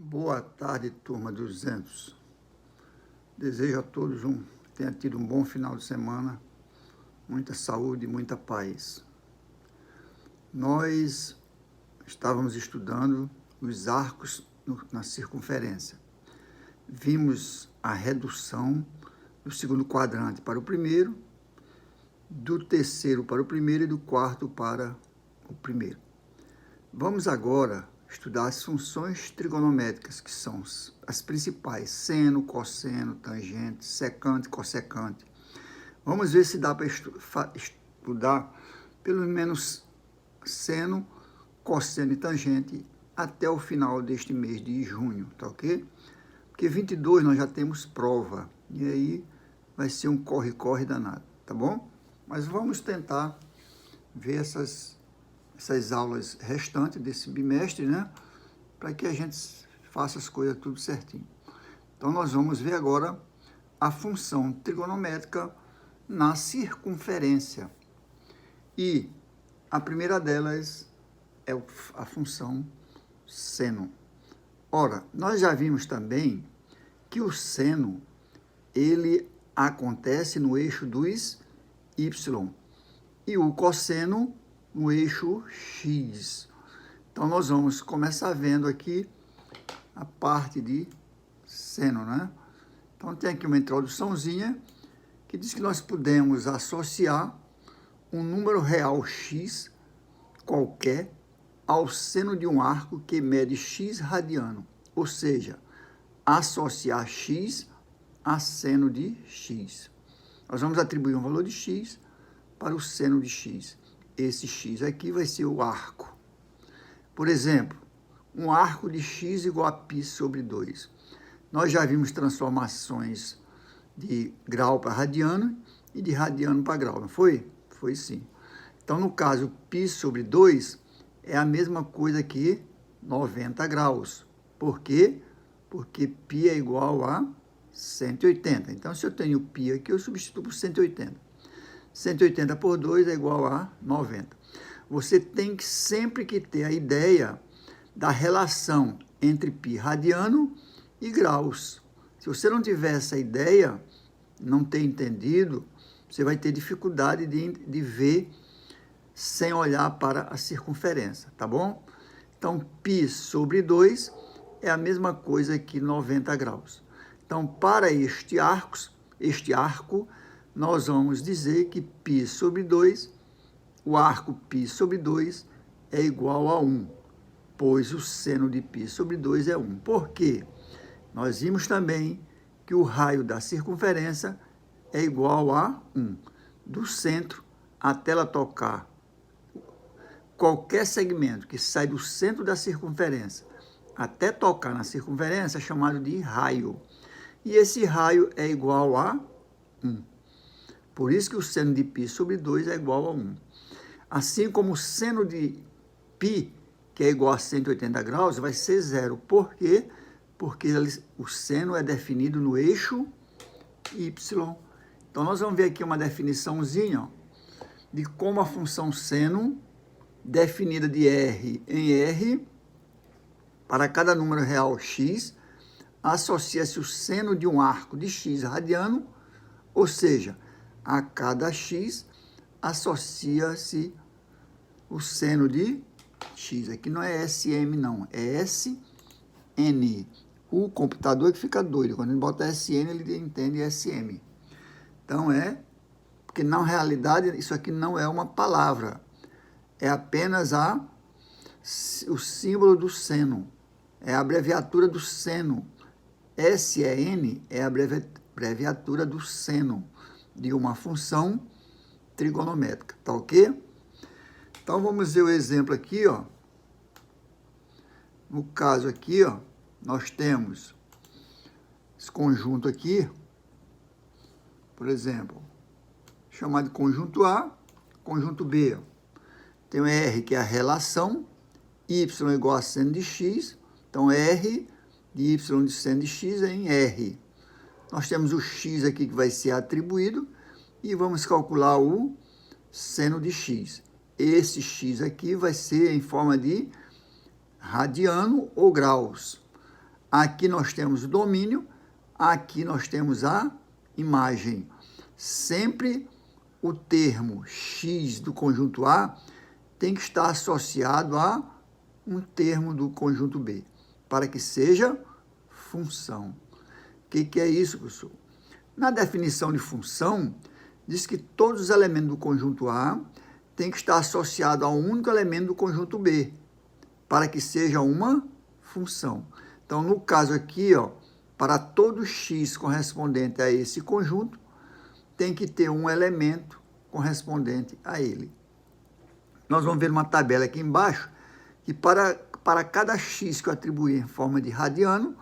Boa tarde, turma 200. Desejo a todos tenha tido um bom final de semana, muita saúde e muita paz. Nós estávamos estudando os arcos na circunferência. Vimos a redução do segundo quadrante para o primeiro, do terceiro para o primeiro e do quarto para o primeiro. Vamos agora estudar as funções trigonométricas, que são as principais: seno, cosseno, tangente, secante, cossecante. Vamos ver se dá para estudar pelo menos seno, cosseno e tangente até o final deste mês de junho, tá ok? Porque 22 nós já temos prova, e aí vai ser um corre-corre danado, tá bom? Mas vamos tentar ver essas aulas restantes desse bimestre, né? Para que a gente faça as coisas tudo certinho. Então, nós vamos ver agora a função trigonométrica na circunferência. E a primeira delas é a função seno. Ora, nós já vimos também que o seno, ele acontece no eixo dos y, e o cosseno no eixo x. Então, nós vamos começar vendo aqui a parte de seno, né? Então, tem aqui uma introduçãozinha que diz que nós podemos associar um número real x qualquer ao seno de um arco que mede x radiano, ou seja, associar x a seno de x. Nós vamos atribuir um valor de x para o seno de x. Esse x aqui vai ser o arco. Por exemplo, um arco de x igual a π sobre 2. Nós já vimos transformações de grau para radiano e de radiano para grau, não foi? Foi sim. Então, no caso, π sobre 2 é a mesma coisa que 90 graus. Por quê? Porque π é igual a 180. Então, se eu tenho π aqui, eu substituo por 180. 180 por 2 é igual a 90. Você tem que sempre que ter a ideia da relação entre π radiano e graus. Se você não tiver essa ideia, não ter entendido, você vai ter dificuldade de ver sem olhar para a circunferência, tá bom? Então, π sobre 2 é a mesma coisa que 90 graus. Então, para este arco, nós vamos dizer que π sobre 2, o arco π sobre 2 é igual a 1, pois o seno de π sobre 2 é 1. Por quê? Nós vimos também que o raio da circunferência é igual a 1. Do centro até ela tocar qualquer segmento que sai do centro da circunferência até tocar na circunferência é chamado de raio. E esse raio é igual a 1. Por isso que o seno de π sobre 2 é igual a 1. Assim como o seno de π, que é igual a 180 graus, vai ser zero. Por quê? Porque o seno é definido no eixo y. Então, nós vamos ver aqui uma definiçãozinha de como a função seno, definida de R em R, para cada número real x, associa-se o seno de um arco de x radiano, ou seja, a cada x associa-se o seno de x. Aqui não é SM, não, é SN. O computador que fica doido. Quando ele bota SN, ele entende SM. Então, porque na realidade isso aqui não é uma palavra. É apenas o símbolo do seno. É a abreviatura do seno. SN é a abreviatura do seno de uma função trigonométrica, tá ok? Então, vamos ver o exemplo aqui, ó. No caso aqui, ó, nós temos esse conjunto aqui, por exemplo, chamado de conjunto A, conjunto B. Tem o R, que é a relação, y igual a seno de x, então R de y de seno de x é em R. Nós temos o x aqui que vai ser atribuído e vamos calcular o seno de x. Esse x aqui vai ser em forma de radiano ou graus. Aqui nós temos o domínio, aqui nós temos a imagem. Sempre o termo x do conjunto A tem que estar associado a um termo do conjunto B, para que seja função. O que é isso, professor? Na definição de função, diz que todos os elementos do conjunto A têm que estar associados a um único elemento do conjunto B, para que seja uma função. Então, no caso aqui, ó, para todo x correspondente a esse conjunto, tem que ter um elemento correspondente a ele. Nós vamos ver uma tabela aqui embaixo, que para cada x que eu atribuir em forma de radiano,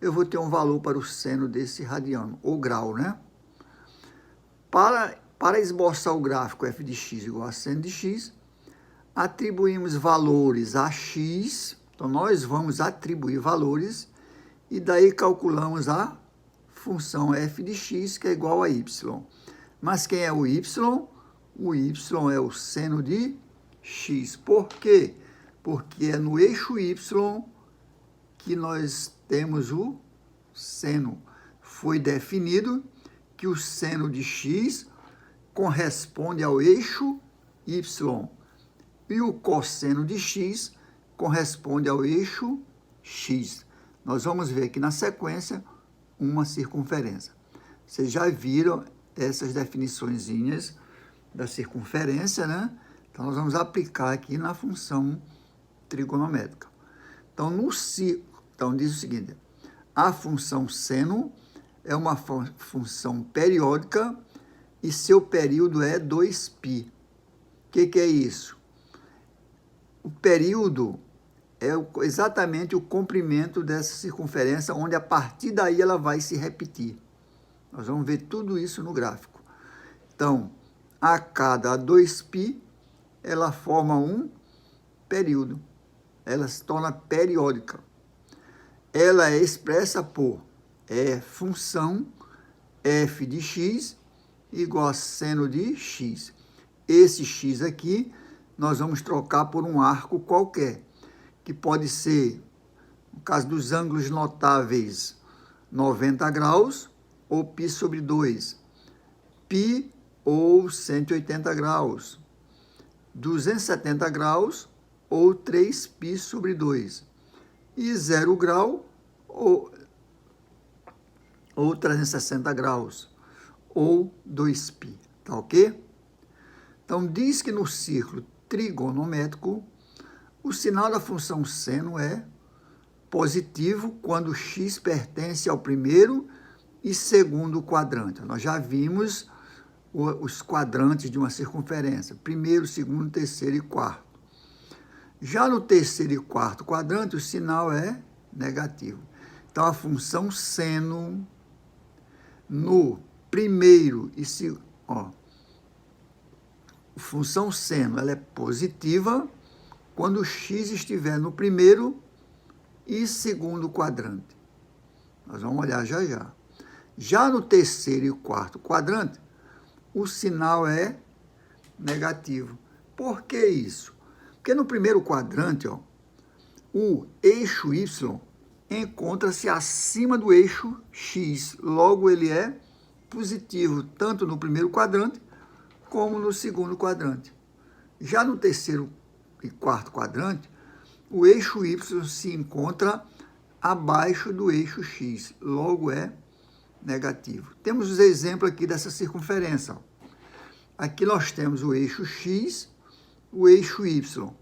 eu vou ter um valor para o seno desse radiano, ou grau, né? Para esboçar o gráfico f de x igual a seno de x, atribuímos valores a x, então nós vamos atribuir valores, e daí calculamos a função f de x, que é igual a y. Mas quem é o y? O y é o seno de x. Por quê? Porque é no eixo y que nós temos o seno. Foi definido que o seno de x corresponde ao eixo y e o cosseno de x corresponde ao eixo x. Nós vamos ver aqui na sequência uma circunferência. Vocês já viram essas definiçõezinhas da circunferência, né? Então, nós vamos aplicar aqui na função trigonométrica. Então, diz o seguinte: a função seno é uma função periódica e seu período é 2π. O que é isso? O período é exatamente o comprimento dessa circunferência, onde a partir daí ela vai se repetir. Nós vamos ver tudo isso no gráfico. Então, a cada 2π, ela forma um período. Ela se torna periódica. Ela é expressa por função f de x igual a seno de x. Esse x aqui, nós vamos trocar por um arco qualquer, que pode ser, no caso dos ângulos notáveis, 90 graus ou π sobre 2, π ou 180 graus, 270 graus ou 3π sobre 2, e 0 grau ou 360 graus, ou 2π, tá ok? Então, diz que no círculo trigonométrico, o sinal da função seno é positivo quando x pertence ao primeiro e segundo quadrante. Nós já vimos os quadrantes de uma circunferência, primeiro, segundo, terceiro e quarto. Já no terceiro e quarto quadrante, o sinal é negativo. Então, a função seno no primeiro e segundo, função seno, ela é positiva quando o x estiver no primeiro e segundo quadrante. Nós vamos olhar já já. Já no terceiro e quarto quadrante, o sinal é negativo. Por que isso? Porque no primeiro quadrante, o eixo y encontra-se acima do eixo x. Logo, ele é positivo tanto no primeiro quadrante como no segundo quadrante. Já no terceiro e quarto quadrante, o eixo y se encontra abaixo do eixo x. Logo, é negativo. Temos os exemplos aqui dessa circunferência. Aqui nós temos o eixo x, o eixo y.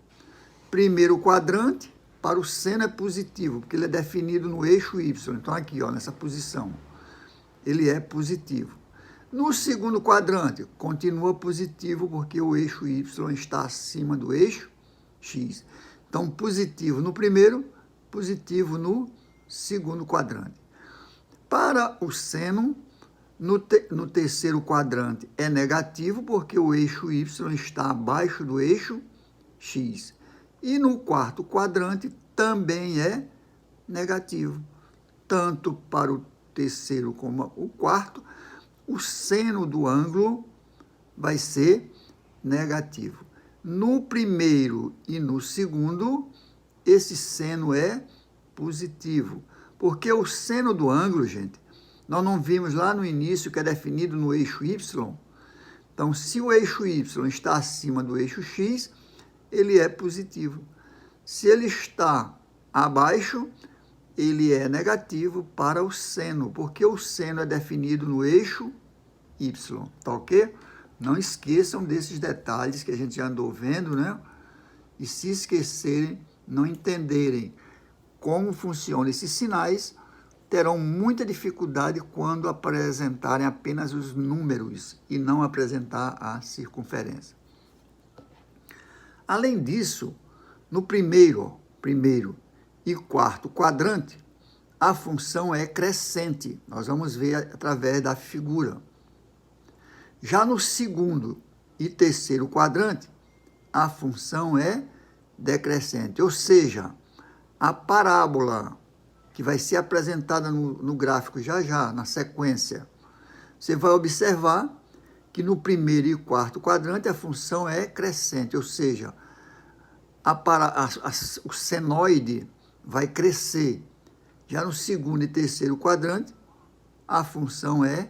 Primeiro quadrante, para o seno é positivo, porque ele é definido no eixo y. Então, aqui, nessa posição, ele é positivo. No segundo quadrante, continua positivo, porque o eixo y está acima do eixo x. Então, positivo no primeiro, positivo no segundo quadrante. Para o seno, no terceiro quadrante é negativo, porque o eixo y está abaixo do eixo x. E no quarto quadrante também é negativo. Tanto para o terceiro como o quarto, o seno do ângulo vai ser negativo. No primeiro e no segundo, esse seno é positivo, Porque o seno do ângulo, gente, nós não vimos lá no início que é definido no eixo Y. Então, se o eixo Y está acima do eixo X, ele é positivo. Se ele está abaixo, ele é negativo para o seno, porque o seno é definido no eixo Y, tá ok? Não esqueçam desses detalhes que a gente já andou vendo, né? E se esquecerem, não entenderem como funcionam esses sinais, terão muita dificuldade quando apresentarem apenas os números e não apresentar a circunferência. Além disso, no primeiro e quarto quadrante, a função é crescente. Nós vamos ver através da figura. Já no segundo e terceiro quadrante, a função é decrescente, ou seja, a parábola que vai ser apresentada no gráfico já, na sequência, você vai observar que no primeiro e quarto quadrante a função é crescente, ou seja, o senoide vai crescer. Já no segundo e terceiro quadrante, a função é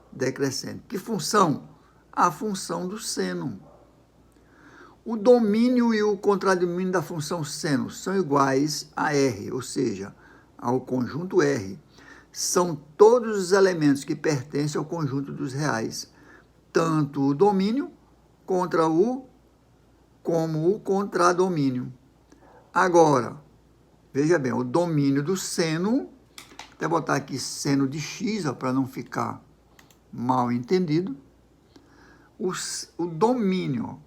decrescente. Que função? A função do seno. O domínio e o contradomínio da função seno são iguais a R, ou seja, ao conjunto R. São todos os elementos que pertencem ao conjunto dos reais, tanto o domínio como o contradomínio. Agora, veja bem, o domínio do seno, até botar aqui seno de x, para não ficar mal entendido. O domínio,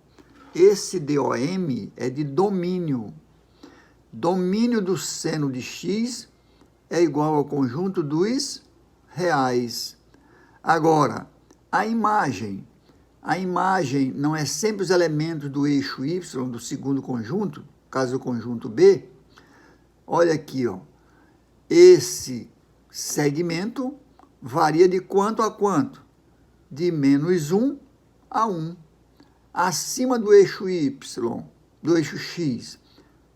esse DOM é de domínio. Domínio do seno de x é igual ao conjunto dos reais. Agora, a imagem não é sempre os elementos do eixo Y, do segundo conjunto, caso o conjunto B. Olha aqui, ó. Esse segmento varia de quanto a quanto? De menos 1 a 1. Acima do eixo Y, do eixo X,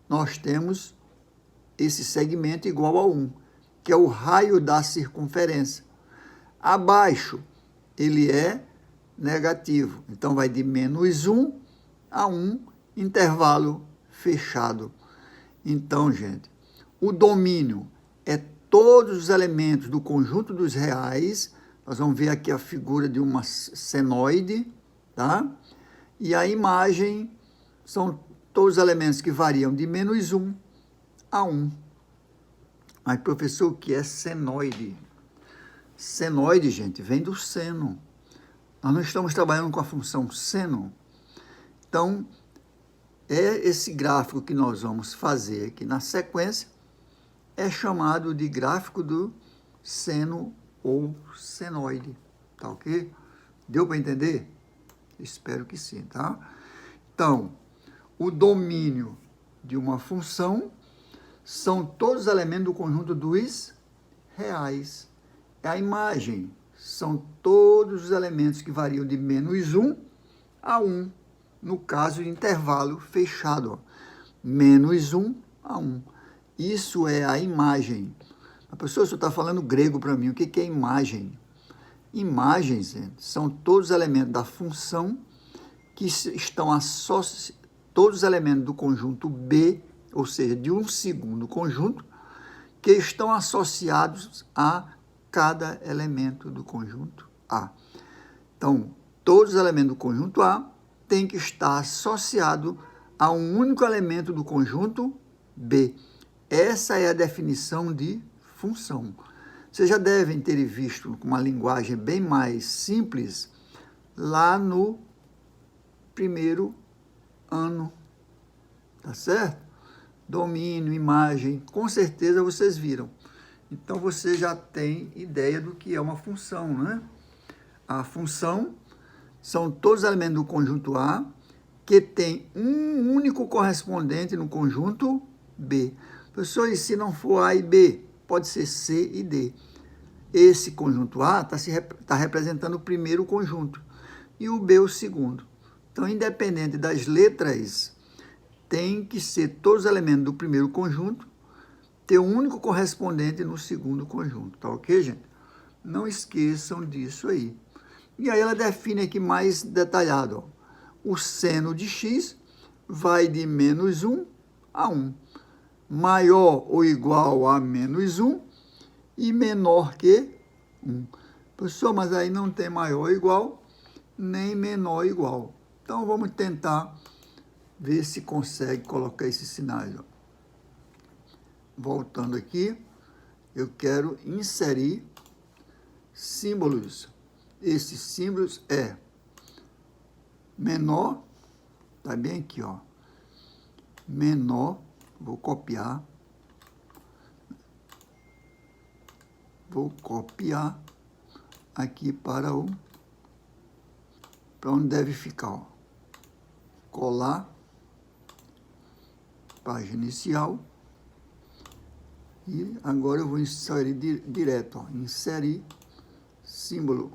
nós temos esse segmento igual a 1, que é o raio da circunferência. Abaixo, ele é negativo. Então, vai de menos 1 a 1, intervalo fechado. Então, gente, o domínio é todos os elementos do conjunto dos reais. Nós vamos ver aqui a figura de uma senoide, tá? E a imagem são todos os elementos que variam de menos 1 a 1. Mas, professor, o que é senoide? Senoide, gente, vem do seno. Nós não estamos trabalhando com a função seno. Então, esse gráfico que nós vamos fazer aqui na sequência é chamado de gráfico do seno ou senoide, tá ok? Deu para entender? Espero que sim, tá? Então, o domínio de uma função são todos os elementos do conjunto dos reais. A imagem são todos os elementos que variam de menos 1 a 1, no caso de intervalo fechado, ó. Menos 1 a 1. Isso é a imagem. A pessoa só está falando grego para mim. O que é imagem? Imagens, gente, são todos os elementos da função que estão associados, todos os elementos do conjunto B, ou seja, de um segundo conjunto, que estão associados a cada elemento do conjunto A. Então, todos os elementos do conjunto A têm que estar associados a um único elemento do conjunto B. Essa é a definição de função. Vocês já devem ter visto com uma linguagem bem mais simples lá no primeiro ano, tá certo? Domínio, imagem, com certeza vocês viram. Então, você já tem ideia do que é uma função, né? A função são todos os elementos do conjunto A que tem um único correspondente no conjunto B. Professor, e se não for A e B? Pode ser C e D. Esse conjunto A está representando o primeiro conjunto e o B o segundo. Então, independente das letras, tem que ser todos os elementos do primeiro conjunto ter um único correspondente no segundo conjunto, tá ok, gente? Não esqueçam disso aí. E aí ela define aqui mais detalhado, ó. O seno de x vai de menos 1 a 1, maior ou igual a menos 1 e menor que 1. Professor, mas aí não tem maior ou igual, nem menor ou igual. Então, vamos tentar ver se consegue colocar esses sinais, ó. Voltando aqui, eu quero inserir símbolos. Esses símbolos é menor, tá bem aqui, ó. Menor, vou copiar. Vou copiar aqui para onde deve ficar, ó. Colar, página inicial. E agora eu vou inserir direto, ó, inserir símbolo.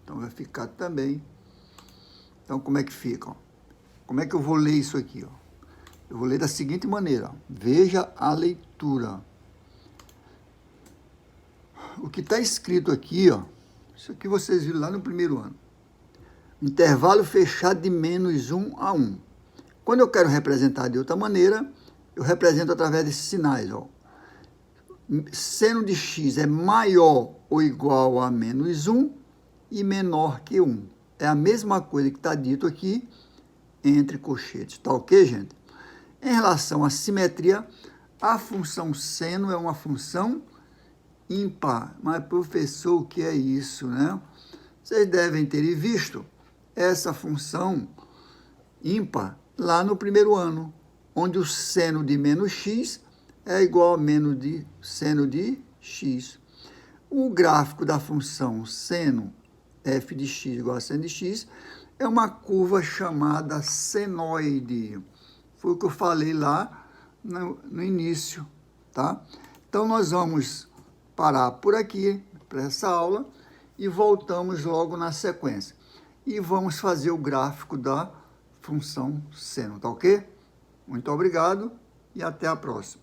Então vai ficar também. Então como é que fica? Ó? Como é que eu vou ler isso aqui? Ó? Eu vou ler da seguinte maneira. Ó. Veja a leitura. O que está escrito aqui, ó, isso aqui vocês viram lá no primeiro ano. Intervalo fechado de menos 1 a 1. Quando eu quero representar de outra maneira, eu represento através desses sinais, ó. Seno de x é maior ou igual a menos 1 e menor que 1. É a mesma coisa que está dito aqui entre colchetes. Tá ok, gente? Em relação à simetria, a função seno é uma função ímpar. Mas, professor, o que é isso, né? Vocês devem ter visto essa função ímpar lá no primeiro ano, onde o seno de menos x é igual a menos de seno de x. O gráfico da função seno f de x igual a seno de x é uma curva chamada senoide. Foi o que eu falei lá no início, tá? Então, nós vamos parar por aqui, para essa aula, e voltamos logo na sequência. E vamos fazer o gráfico da função seno, tá ok? Muito obrigado e até a próxima.